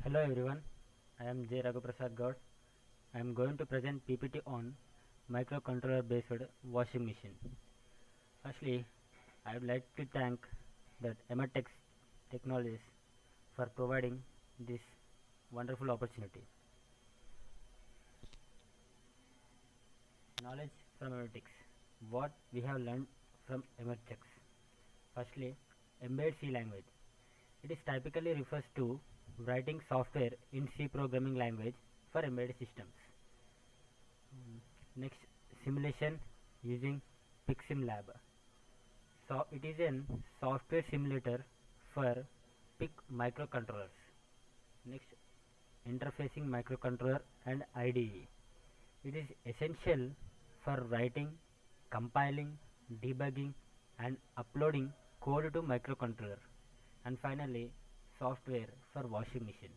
Hello everyone, I am RaghuPrasad Goud. I am going to present PPT on microcontroller based washing machine. Firstly, I would like to thank the Emertxe Technologies for providing this wonderful opportunity. Knowledge from Emertxe. What we have learned from Emertxe. Firstly, embedded C language. It is typically refers to writing software in C programming language for embedded systems. Next, simulation using PicSimLab. So it is a software simulator for PIC microcontrollers. Next, interfacing microcontroller and IDE. It is essential for writing, compiling, debugging, and uploading code to microcontroller. And finally, software for washing machine.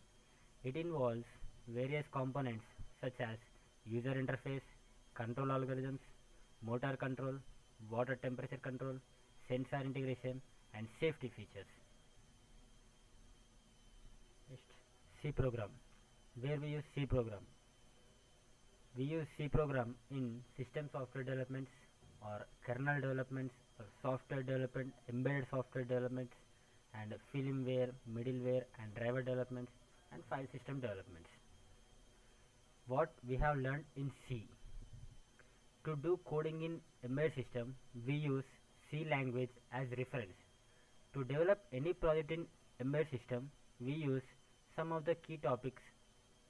It involves various components such as user interface, control algorithms, motor control, water temperature control, sensor integration, and safety features. Next, C program. Where we use C program? We use C program in system software developments or kernel developments or software development, embedded software developments, and firmware, middleware, and driver developments, and file system developments. What we have learned in C. To do coding in embedded system, we use C language as reference. To develop any project in embedded system, we use some of the key topics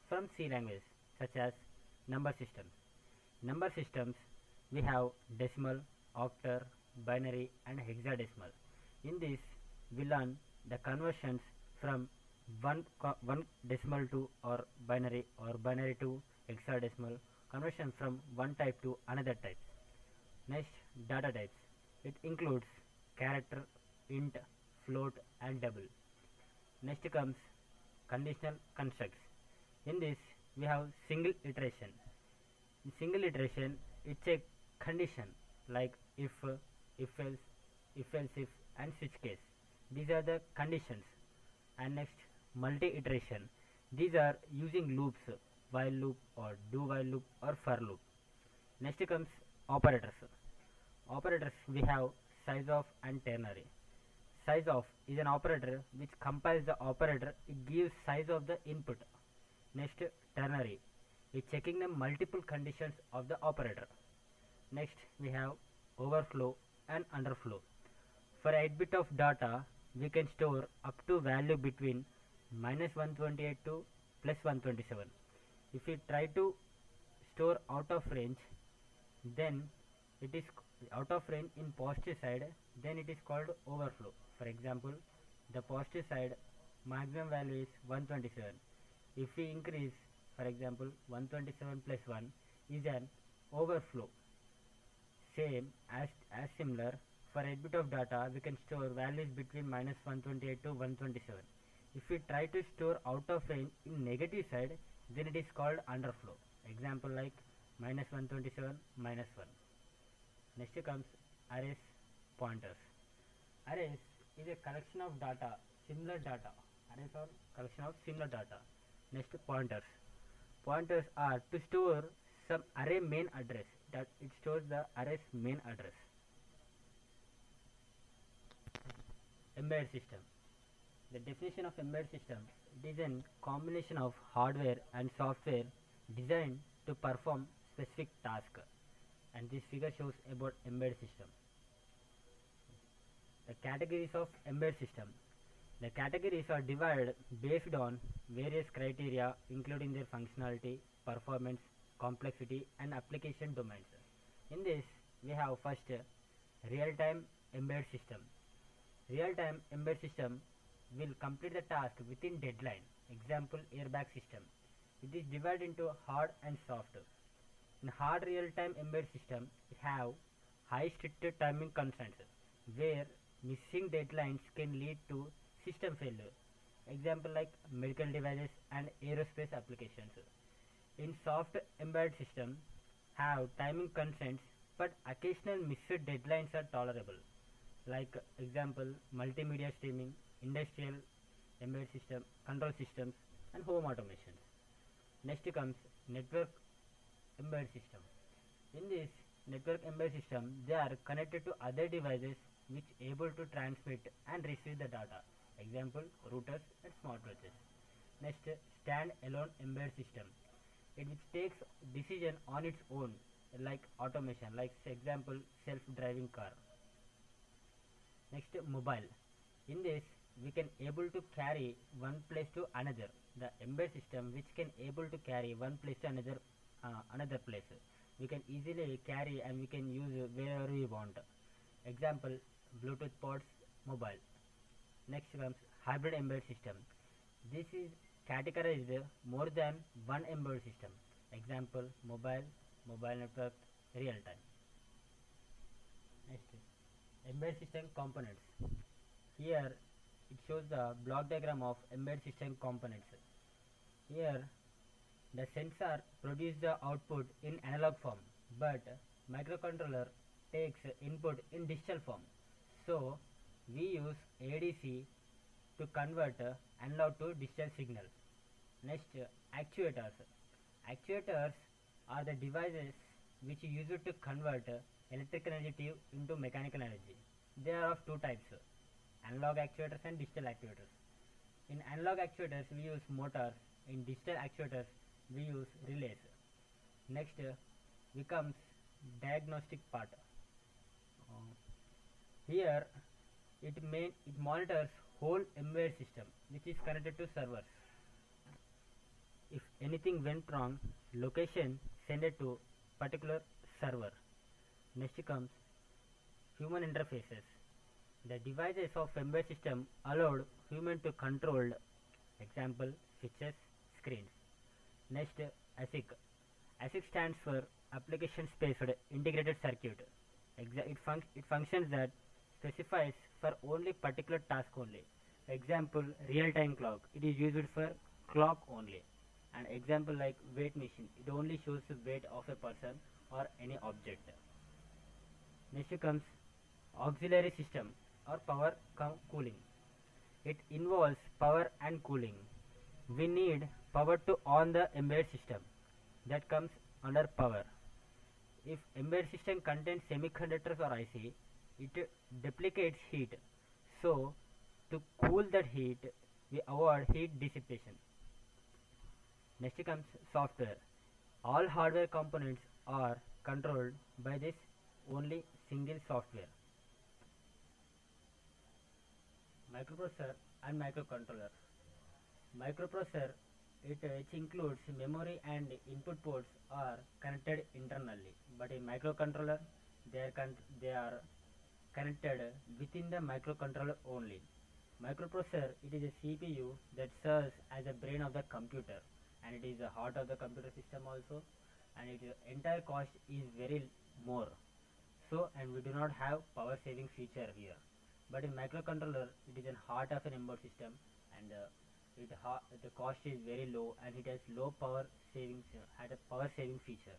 from C language, such as number systems. Number systems, we have decimal, octal, binary, and hexadecimal. In this, we learn the conversions from one decimal to or binary to hexadecimal, conversion from one type to another type. Next, data types. It includes character, int, float, and double. Next comes conditional constructs. In this, we have single iteration. In single iteration, it's a condition like if else, if else if, and switch case. These are the conditions. And next, multi-iteration. These are using loops, while loop or do while loop or for loop. Next comes operators. Operators, we have size of and ternary. Size of is an operator which compiles the operator. It gives size of the input. Next, ternary is checking the multiple conditions of the operator. Next, we have overflow and underflow. For 8 bit of data, we can store up to value between -128 to +127. If we try to store out of range, then it is out of range in positive side, then it is called overflow. For example, the positive side maximum value is 127. If we increase, for example, 127 plus 1 is an overflow. Same as similar, for 8 bit of data, we can store values between -128 to 127. If we try to store out of range in negative side, then it is called underflow. Example like -127 -1. Next comes arrays, pointers. Arrays is a collection of data, similar data. Arrays are collection of similar data. Next, pointers. Pointers are to store some array main address, that it stores the array's main address. Embedded system. The definition of embedded system, it is a combination of hardware and software designed to perform specific task. And this figure shows about embedded system. The categories of embedded system. The categories are divided based on various criteria, including their functionality, performance, complexity, and application domains. In this, we have first real-time embedded system. Real-time embedded system will complete the task within deadline. Example, airbag system. It is divided into hard and soft. In hard real-time embedded system, we have high strict timing constraints, where missing deadlines can lead to system failure. Example like medical devices and aerospace applications. In soft embedded system, have timing constraints, but occasional missed deadlines are tolerable. Like example, multimedia streaming, industrial embedded system, control systems, and home automation. Next comes network embedded system. In this network embedded system, they are connected to other devices which able to transmit and receive the data. Example, routers and smartwatches. Next, stand-alone embedded system. It which takes decision on its own, like automation, like example, self-driving car. Next, mobile. In this, we can able to carry one place to another. The embedded system which can able to carry one place to another place. We can easily carry and we can use wherever we want. Example, Bluetooth pods, mobile. Next comes hybrid embedded system. This is categorized more than one embedded system. Example, mobile network, real time. Next, embedded system components. Here it shows the block diagram of embedded system components. Here the sensor produces the output in analog form, but microcontroller takes input in digital form. So we use ADC to convert analog to digital signal. Next, actuators. Actuators are the devices which are used to convert electrical energy into mechanical energy. They are of two types, analog actuators and digital actuators. In analog actuators we use motors, in digital actuators we use relays. Next becomes diagnostic part. Here it monitors whole embedded system which is connected to servers. If anything went wrong, location send it to particular server. Next comes human interfaces. The devices of embedded system allowed human to control, example, switches, screens. Next, ASIC. ASIC stands for application spaced integrated circuit. It functions that specifies for only particular task only. Example, real time clock. It is used for clock only. An example like weight machine. It only shows the weight of a person or any object. Next comes auxiliary system or power cooling. It involves power and cooling. We need power to on the embedded system. That comes under power. If embedded system contains semiconductors or IC, it duplicates heat. So to cool that heat, we avoid heat dissipation. Next comes software. All hardware components are controlled by this only single software. Microprocessor and microcontroller. Microprocessor which includes memory and input ports are connected internally, but in microcontroller they are connected within the microcontroller only. Microprocessor, it is a CPU that serves as a brain of the computer, and it is the heart of the computer system also, and its entire cost is very more. So, and we do not have power saving feature here. But in microcontroller, it is a heart of an embedded system, and the cost is very low, and it has low power savings, had a power saving feature.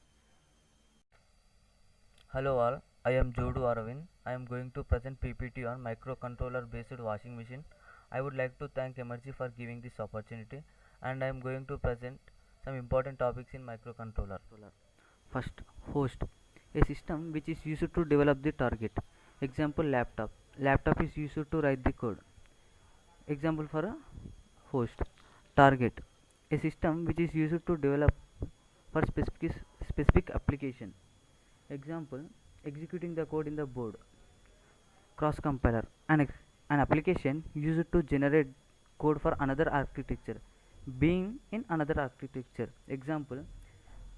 Hello all, I am Jodu Aravind. I am going to present PPT on microcontroller based washing machine. I would like to thank Emertxe for giving this opportunity, and I am going to present some important topics in microcontroller. First, host, a system which is used to develop the target. Example, laptop. Laptop is used to write the code. Example for a host. Target, a system which is used to develop for specific application. Example, executing the code in the board. Cross compiler, an application used to generate code for another architecture being in another architecture.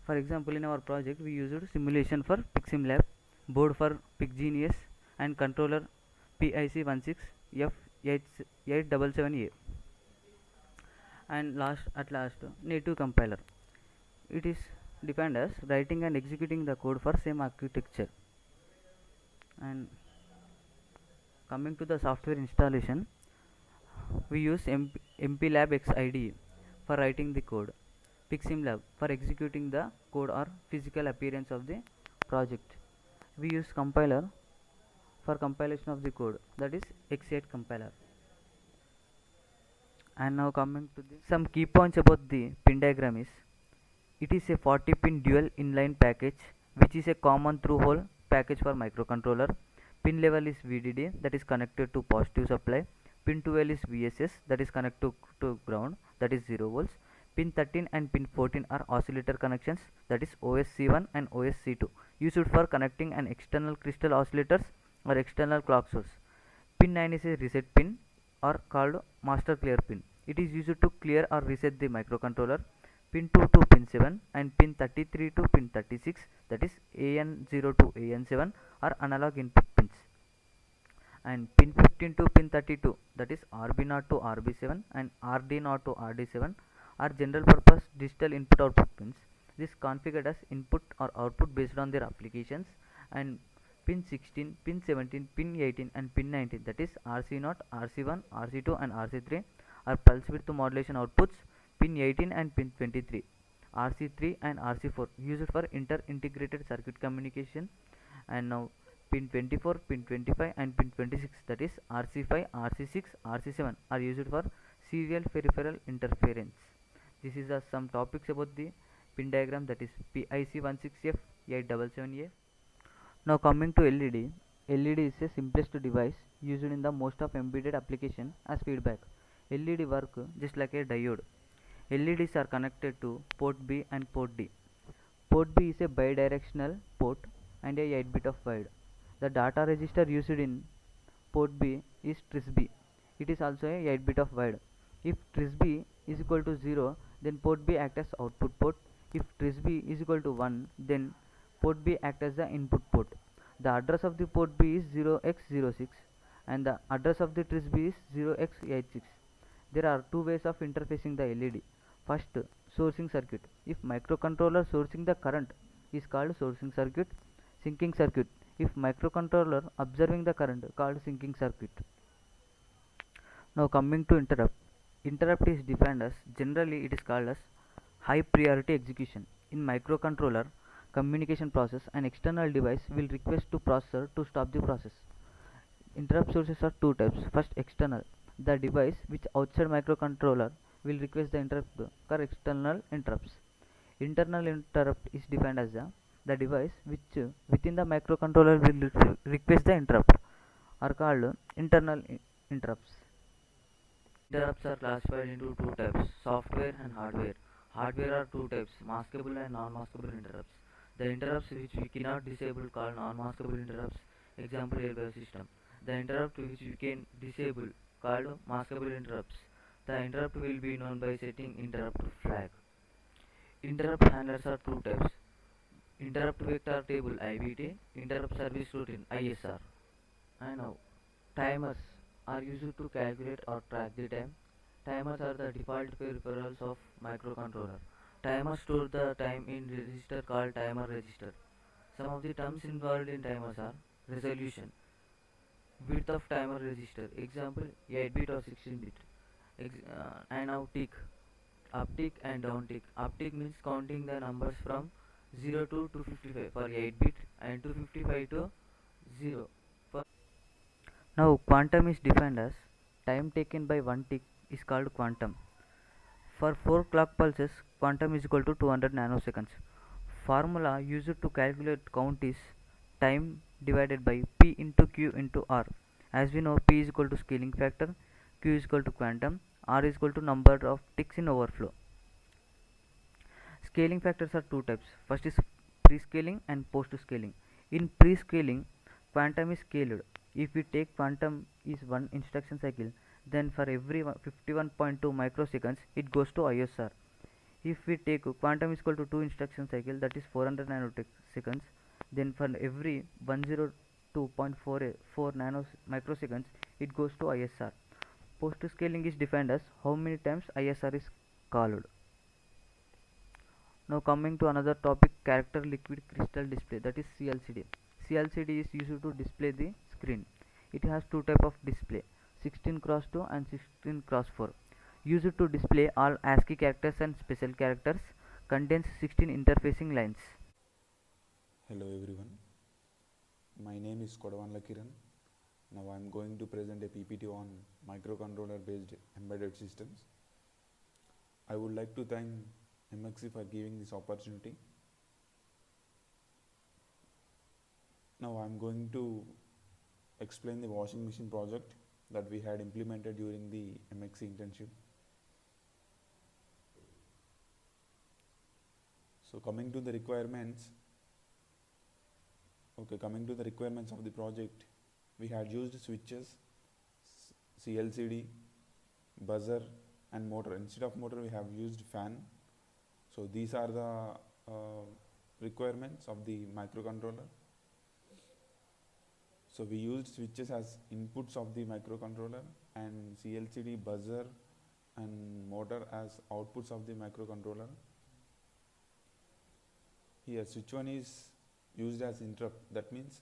For example, in our project we used simulation for PiximLab, board for PixGenius, and controller PIC16F877A. And at last, native compiler. It is defined as writing and executing the code for same architecture. And coming to the software installation, we use MPLAB X IDE for writing the code, PiximLab for executing the code or physical appearance of the project. We use compiler for compilation of the code, that is X8 compiler. And now coming to some key points about the pin diagram is, it is a 40 pin dual inline package which is a common through hole package for microcontroller. Pin level is VDD, that is connected to positive supply. Pin 12 is VSS, that is connected to ground, that is 0 volts. Pin 13 and pin 14 are oscillator connections, that is OSC1 and OSC2, used for connecting an external crystal oscillators or external clock source. Pin 9 is a reset pin or called master clear pin. It is used to clear or reset the microcontroller. Pin 2 to pin 7 and pin 33 to pin 36, that is AN0 to AN7, are analog input pins. And pin 15 to pin 32, that is RB0 to RB7 and RD0 to RD7, are general purpose digital input output pins. This configured as input or output based on their applications. And pin 16, pin 17, pin 18 and pin 19, that is RC0, RC1, RC2 and RC3, are pulse width modulation outputs. Pin 18 and pin 23, RC3 and RC4, used for inter-integrated circuit communication. And now pin 24, pin 25 and pin 26, that is RC5, RC6, RC7, are used for serial peripheral interference. This is some topics about the pin diagram, that is PIC16F877A. Now coming to LED. LED is a simplest device used in the most of embedded application as feedback. LED work just like a diode. LEDs are connected to port B and port D. Port B is a bidirectional port and a 8-bit of wide. The data register used in port B is TRISB. It is also a 8-bit of wide. If TRISB is equal to 0, then port B acts as output port. If TRISB is equal to 1, then port B acts as the input port. The address of the port B is 0x06 and the address of the TRISB is 0x86. There are two ways of interfacing the LED. First, sourcing circuit. If microcontroller sourcing the current is called sourcing circuit. Sinking circuit. If microcontroller observing the current, called sinking circuit. Now coming to interrupt. Interrupt is defined as, generally it is called as high priority execution. In microcontroller communication process, an external device will request to processor to stop the process. Interrupt sources are two types. First, external. The device which outside microcontroller will request the interrupt occur external interrupts. Internal interrupt is defined as the device which within the microcontroller will request the interrupt are called internal interrupts. Interrupts are classified into two types, software and hardware. Hardware are two types, maskable and non-maskable interrupts. The interrupts which we cannot disable called non-maskable interrupts, example airwave system. The interrupt which we can disable called maskable interrupts. The interrupt will be known by setting interrupt flag. Interrupt handlers are two types, interrupt vector table IVT, interrupt service routine ISR. And now, timers are used to calculate or track the time. Timers are the default peripherals of microcontroller. Timers store the time in register called timer register. Some of the terms involved in timers are resolution, width of timer register, example 8-bit or 16-bit. And now tick, uptick and downtick. Uptick means counting the numbers from 0 to 255 for 8-bit and 255 to 0 for. Now quantum is defined as time taken by one tick is called quantum. For 4 clock pulses, quantum is equal to 200 nanoseconds. Formula used to calculate count is time divided by P into Q into R. As we know, P is equal to scaling factor, Q is equal to quantum, R is equal to number of ticks in overflow. Scaling factors are two types. First is pre-scaling and post-scaling. In pre-scaling, quantum is scaled. If we take quantum is one instruction cycle, then for every 51.2 microseconds it goes to ISR. If we take quantum is equal to 2 instruction cycle, that is 400 nanoseconds, then for every 102.44 microseconds it goes to ISR. Post scaling is defined as how many times ISR is called. Now coming to another topic, character liquid crystal display, that is CLCD. CLCD is used to display the screen. It has two type of display, 16x2 and 16x4. Used to display all ASCII characters and special characters, contains 16 interfacing lines. Hello everyone, my name is Kodavandla Kiran. Now I am going to present a PPT on microcontroller based embedded systems. I would like to thank Emertxe for giving this opportunity. Now I am going to explain the washing machine project that we had implemented during the Emertxe internship. So coming to the requirements of the project, we had used switches, CLCD, buzzer and motor. Instead of motor we have used fan. So these are the requirements of the microcontroller. So we used switches as inputs of the microcontroller and CLCD, buzzer and motor as outputs of the microcontroller. Here switch 1 is used as interrupt. That means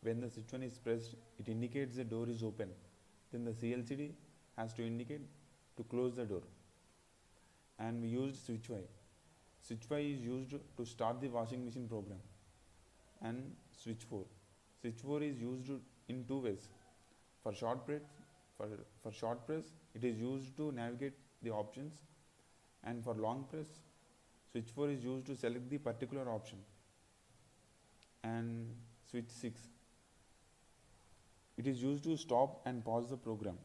when the switch 1 is pressed, it indicates the door is open. Then the CLCD has to indicate to close the door. And we used switch Y. Switch Y is used to start the washing machine program. And switch 4. Switch 4 is used in two ways. For short press, it is used to navigate the options, and for long press, switch 4 is used to select the particular option. And switch 6, it is used to stop and pause the program.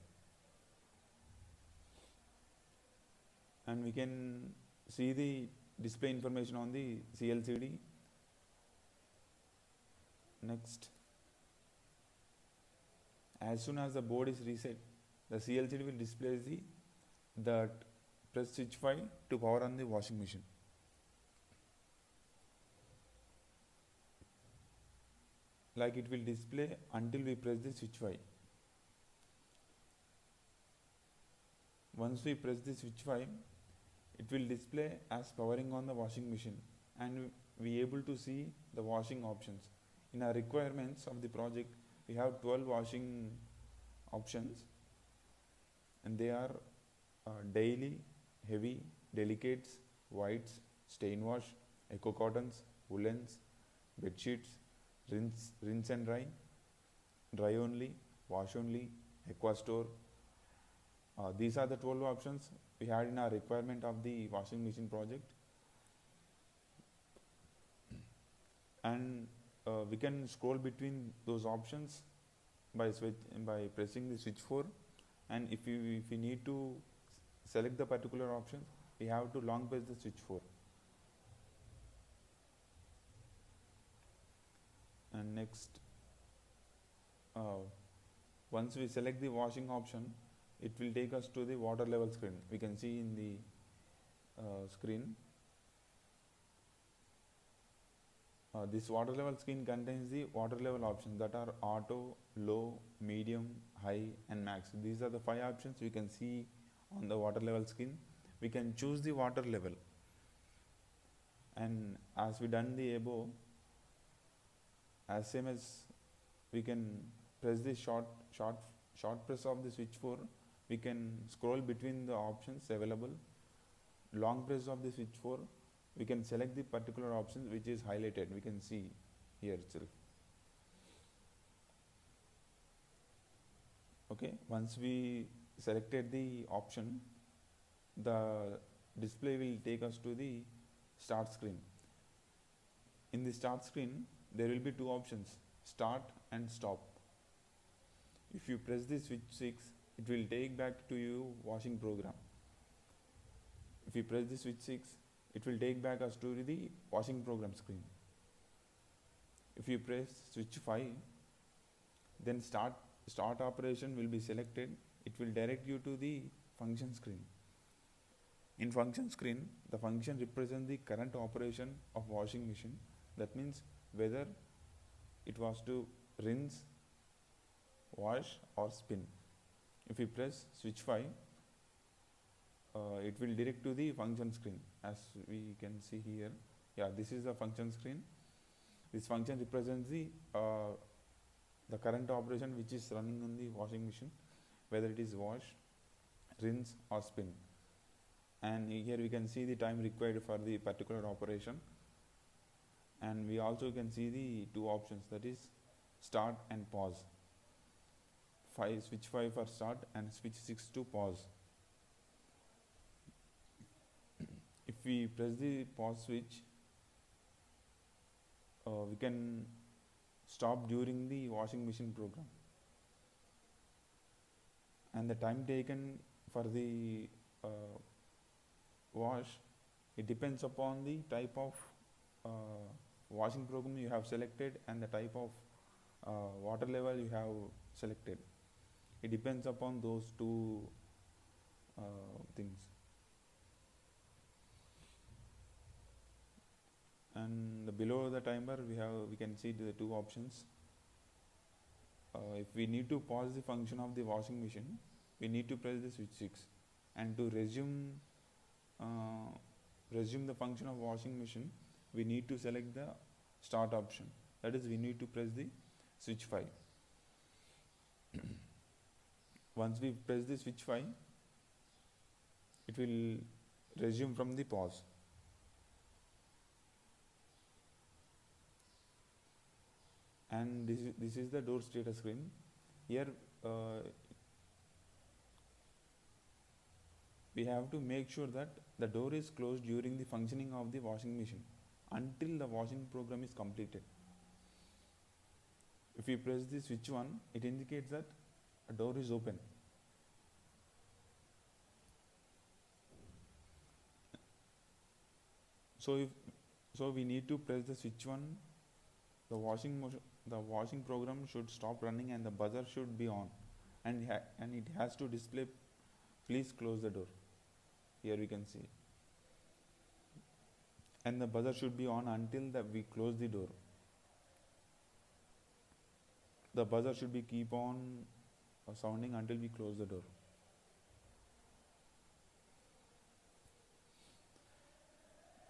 And we can see the display information on the CLCD. Next, as soon as the board is reset, the CLCD will display that press switch 5 to power on the washing machine. Like it will display until we press the switch 5. Once we press the switch 5, it will display as powering on the washing machine, and we able to see the washing options. In our requirements of the project, we have 12 washing options, and they are daily, heavy, delicates, whites, stain wash, eco cottons, woolens, bed sheets, rinse and dry, dry only, wash only, aqua store. These are the 12 options we had in our requirement of the washing machine project. And we can scroll between those options by pressing the switch 4, and if we need to select the particular option, we have to long press the switch 4. And next, once we select the washing option, it will take us to the water level screen. We can see in the screen. This water level screen contains the water level options that are auto, low, medium, high and max. These are the 5 options we can see on the water level screen. We can choose the water level, and as we done the above, as same as we can press the short press of the switch 4, we can scroll between the options available. Long press of the switch 4, we can select the particular option which is highlighted. We can see here itself. Okay, once we selected the option, the display will take us to the start screen. In the start screen, there will be 2 options, start and stop. If you press the switch 6, it will take back to your washing program. If you press the switch 6, it will take back us to the washing program screen. If you press switch 5, then start operation will be selected. It will direct you to the function screen. In function screen, the function represents the current operation of washing machine. That means whether it was to rinse, wash or spin. If we press switch 5, it will direct to the function screen, as we can see here. Yeah, this is the function screen. This function represents the current operation which is running on the washing machine, whether it is wash, rinse or spin. And here we can see the time required for the particular operation, and we also can see the 2 options, that is start and pause. 5, switch 5 for start and switch 6 to pause. If we press the pause switch, we can stop during the washing machine program, and the time taken for the wash, it depends upon the type of washing program you have selected and the type of water level you have selected. It depends upon those two things. And below the timer we can see the two options. If we need to pause the function of the washing machine, we need to press the switch 6, and to resume the function of washing machine, we need to select the start option. That is, we need to press the switch 5. Once we press the switch 5, it will resume from the pause. And this is the door status screen. Here we have to make sure that the door is closed during the functioning of the washing machine until the washing program is completed. If we press the switch 1, it indicates that a door is open. So we need to press the switch 1, the washing program should stop running and the buzzer should be on, and it has to display please close the door. Here we can see, and the buzzer should be on until we close the door. The buzzer should be keep on sounding until we close the door.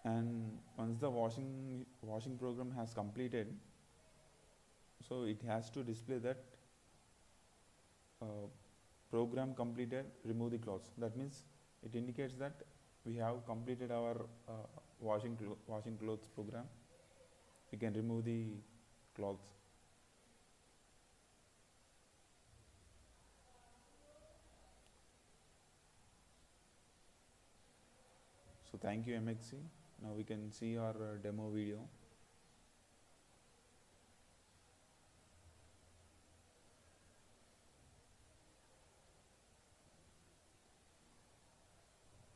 And once the washing program has completed, so it has to display that program completed, remove the clothes. That means it indicates that we have completed our washing clothes program. We can remove the clothes. So thank you, Emertxe. Now we can see our demo video.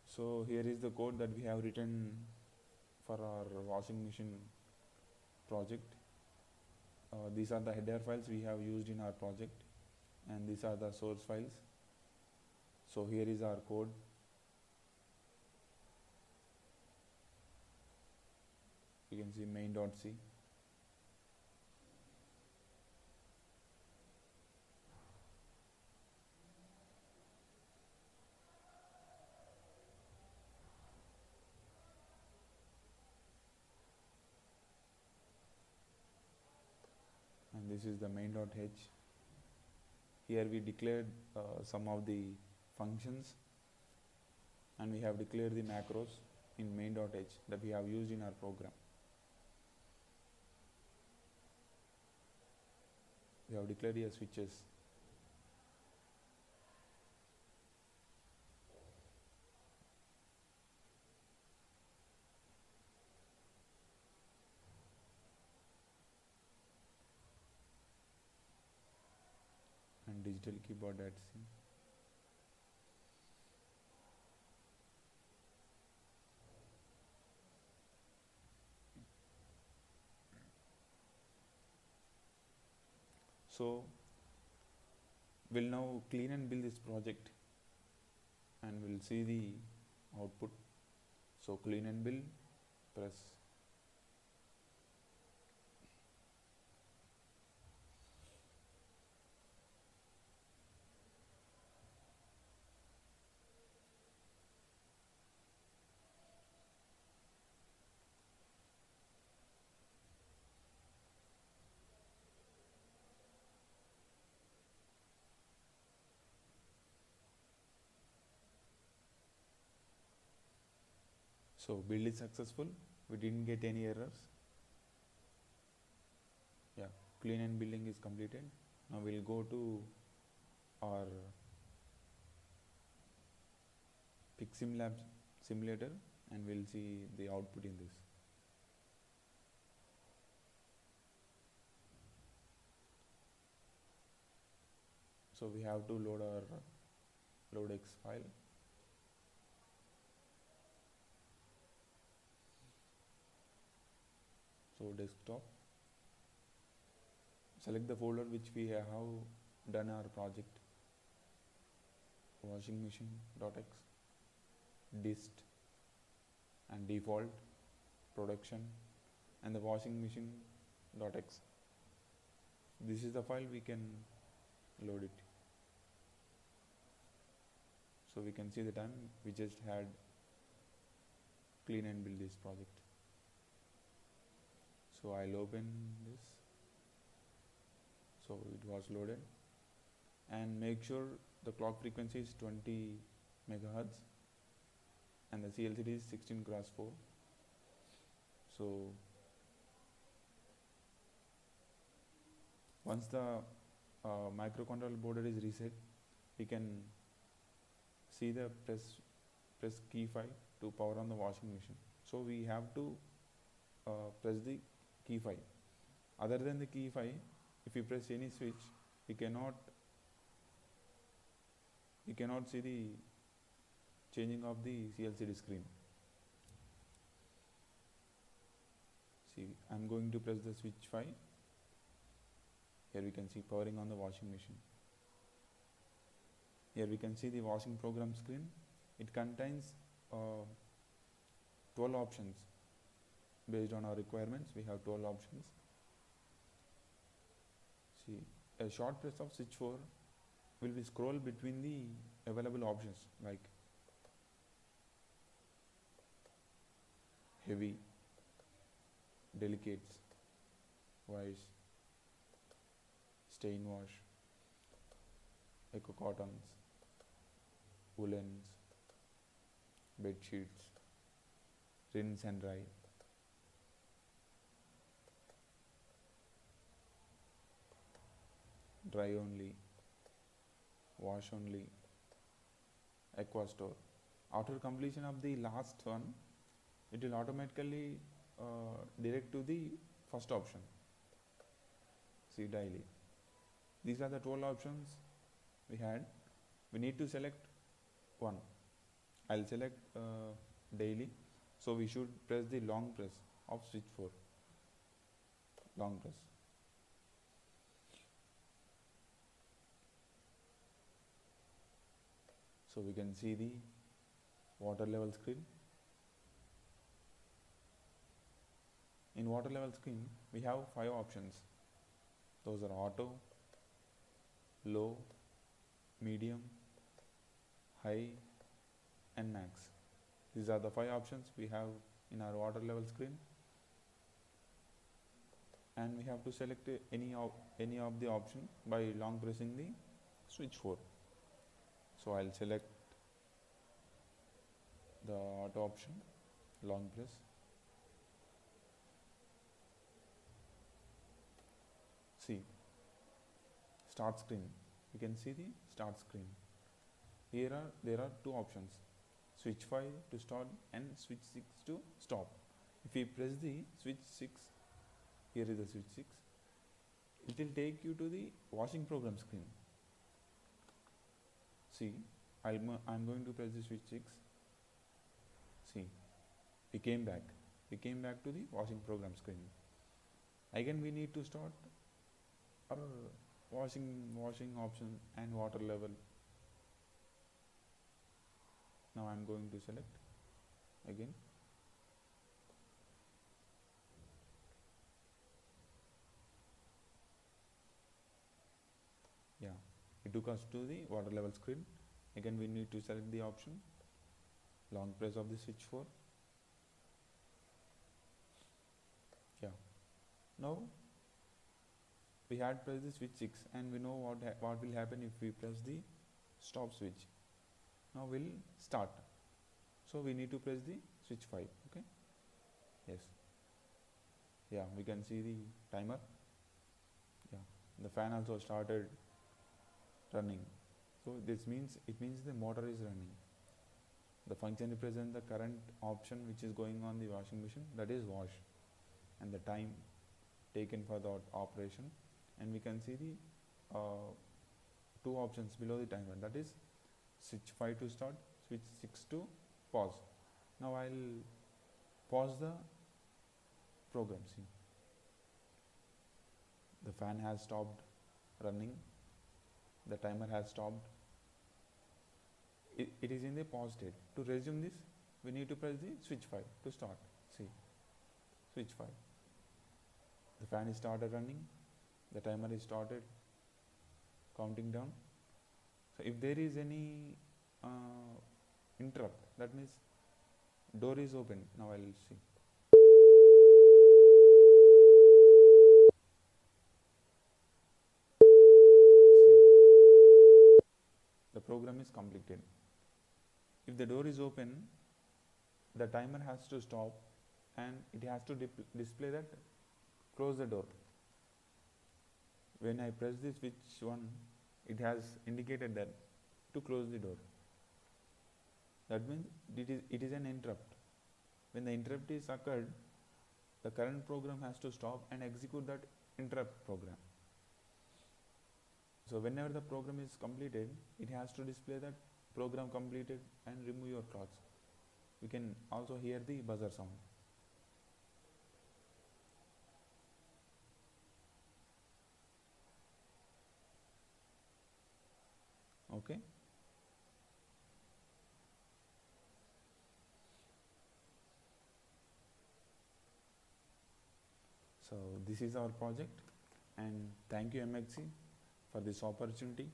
So here is the code that we have written for our washing machine project. These are the header files we have used in our project, and these are the source files. So here is our code. You can see main.c. And this is the main.h. Here we declared some of the functions, and we have declared the macros in main.h that we have used in our program. We have declared here switches. And digital keyboard at C. So we'll now clean and build this project, and we'll see the output. So clean and build, press. So build is successful. We didn't get any errors. Yeah, clean and building is completed. Now we'll go to our PixSimLab simulator and we'll see the output in this. So we have to load our loadx file. So desktop, select the folder which we have done our project, washing machine.x, dist and default, production and the washing machine.x. This is the file we can load it. So we can see the time we just had clean and build this project. So I'll open this. So it was loaded, and make sure the clock frequency is 20 megahertz and the CLCD is 16x4. So once the microcontroller board is reset, we can see the press key 5 to power on the washing machine. So we have to press the key 5. Other than the key 5, if we press any switch, we cannot see the changing of the CLCD screen. See, I'm going to press the switch 5. Here we can see powering on the washing machine. Here we can see the washing program screen. It contains 12 options. Based on our requirements, we have 12 options. See, a short press of switch 4 will be scroll between the available options like heavy, delicates, wise, stain wash, eco cottons, woolens, bed sheets, rinse and dry. Dry only, wash only, aqua store. After completion of the last one, it will automatically direct to the first option. See, daily. These are the 12 options we had. We need to select one. I'll select daily. So we should press the long press of switch 4. Long press. So we can see the water level screen. In water level screen, we have 5 options. Those are auto, low, medium, high and max. These are the 5 options we have in our water level screen, and we have to select any of the option by long pressing the switch 4. So I'll select the auto option, long press. See, start screen. You can see the start screen. There are 2 options, switch 5 to start and switch 6 to stop. If we press the switch 6, here is the switch 6, it will take you to the washing program screen. See, I'm going to press the switch 6. See, we came back to the washing program screen. Again we need to start our washing option and water level. Now I'm going to select again. Yeah, it took us to the water level screen. Again we need to select the option, long press of the switch 4. Yeah, now we had pressed the switch 6 and we know what will happen if we press the stop switch. Now we'll start. So we need to press the switch 5. Okay. Yes. Yeah, we can see the timer. Yeah, the fan also started running. So this means, it means the motor is running. The function represents the current option which is going on the washing machine, that is wash, and the time taken for that operation. And we can see the two options below the timer, that is switch 5 to start, switch 6 to pause. Now I'll pause the program. See, the fan has stopped running, the timer has stopped, it is in the pause state. To resume this, we need to press the switch 5 to start. See, switch 5, the fan is started running, the timer is started counting down. So if there is any interrupt, that means door is open. Now I will see. See, the program is completed. If the door is open, the timer has to stop and it has to display that close the door. When I press this switch 1, it has indicated that to close the door. That means it is an interrupt. When the interrupt is occurred, the current program has to stop and execute that interrupt program. So whenever the program is completed, it has to display that program completed and remove your clothes. You can also hear the buzzer sound. Okay. So this is our project, and thank you Emertxe for this opportunity.